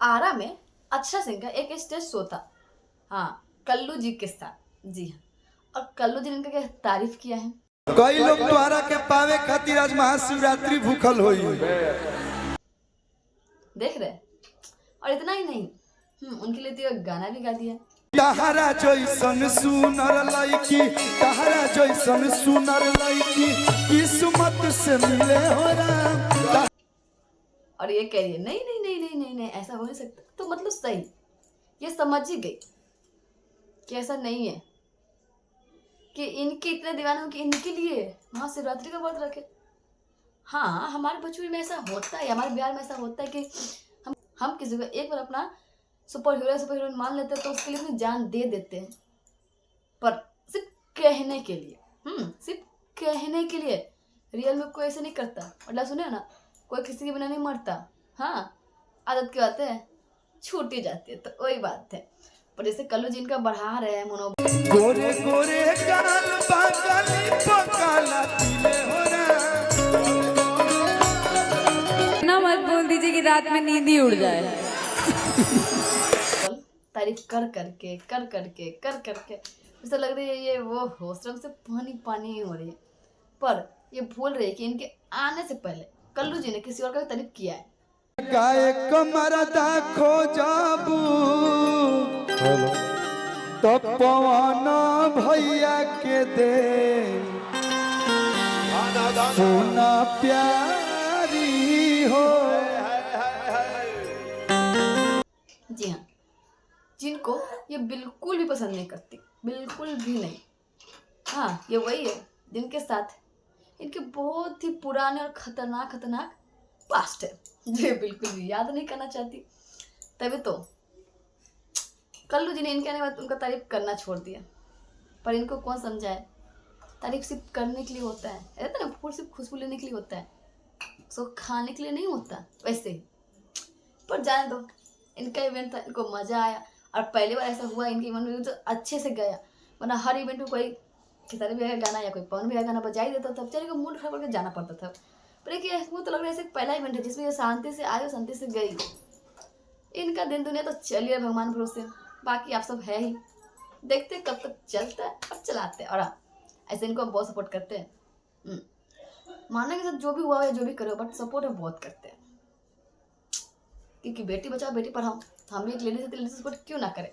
आरा में अक्षरा सिंह का एक स्टेज शो था, हाँ, कल्लू जी के साथ। जी हाँ, और कल्लू जी ने इनका क्या तारीफ किया है। कई लोग द्वारा के पावे खातिर आज महाशिवरात्रि भूखल होई। देख रहे, और इतना ही नहीं, उनके लिए तो गाना भी गा दिया। तहरा जैसन सुनर लड़की, तहरा जैसन सुनर लड़की किस्मत से मिले हो राम। और ये कह रही है नहीं नहीं नहीं नहीं नहीं नहीं ऐसा हो नहीं सकता। तो मतलब सही, ये समझ ही गई कि ऐसा नहीं है कि इनके इतने दीवाने हो कि इनके लिए महाशिवरात्रि का व्रत रखे। हाँ, हमारे भोजपुरी में ऐसा होता है, हमारे बिहार में ऐसा होता है कि हम किसी को एक बार अपना सुपर हीरो सुपर हीरोइन मान लेते हैं तो उसके लिए अपनी जान दे देते हैं, पर सिर्फ कहने के लिए, सिर्फ कहने के लिए। रियल में कोई ऐसे नहीं करता। मतलब सुने ना, कोई किसी के बिना नहीं मरता। हाँ, आदत की बात है, छूट ही जाती है, तो वही बात है। पर जैसे कल्लू जी इनका बढ़ा रहे हैं मनोबल, गोरे गोरे गाल बागली पकाला पीले हो राम। ना मत बोल दीजिए कि रात में नींद ही उड़ जाए। तारीफ कर करके ऐसा लग रही है ये वो हो श्रम से पानी पानी ही हो रही है। पर ये भूल रही है कि इनके आने से पहले कल्लू जी ने किसी और का भी तारीफ किया है। गाय कमरदा खो जाबू तो पवन भैया के दे सोना प्यारी हो। जी हाँ, जिनको ये बिल्कुल भी पसंद नहीं करती, बिल्कुल भी नहीं। हाँ, ये वही है जिनके साथ इनके बहुत ही पुराने और खतरनाक पास्ट है, जो बिल्कुल भी याद नहीं करना चाहती। तभी तो कल्लू जी ने इनके आने के बाद उनका तारीफ करना छोड़ दिया। पर इनको कौन समझाए, तारीफ सिर्फ करने के लिए होता है। ऐसा ना, फूल सिर्फ खुशबू लेने के लिए होता है, उसको खाने के लिए नहीं होता वैसे ही। पर जाने दो, इनका इवेंट था, इनको मजा आया। और पहली बार ऐसा हुआ इनके इवेंट में तो अच्छे से गया, वरना हर इवेंट में कोई खेसारी भैया का गाना या कोई पवन भैया का गाना बजा ही देता था, बेचारे को मूड खराब करके जाना पड़ता था। पर एक वो तो लग रहा है ऐसे पहला इवेंट है जिसमें ये शांति से आई और शांति से गई। इनका दिन दुनिया तो चलिए भगवान भरोसे, बाकी आप सब है ही, देखते कब तक चलता है और चलाते हैं। और ऐसे इनको हम बहुत सपोर्ट करते हैं। मानने के साथ जो भी हुआ है, जो भी करो, बट सपोर्ट हम बहुत करते हैं, क्योंकि बेटी बचाओ बेटी पढ़ाओ, तो हम भी एक लेडी से सपोर्ट क्यों ना करें।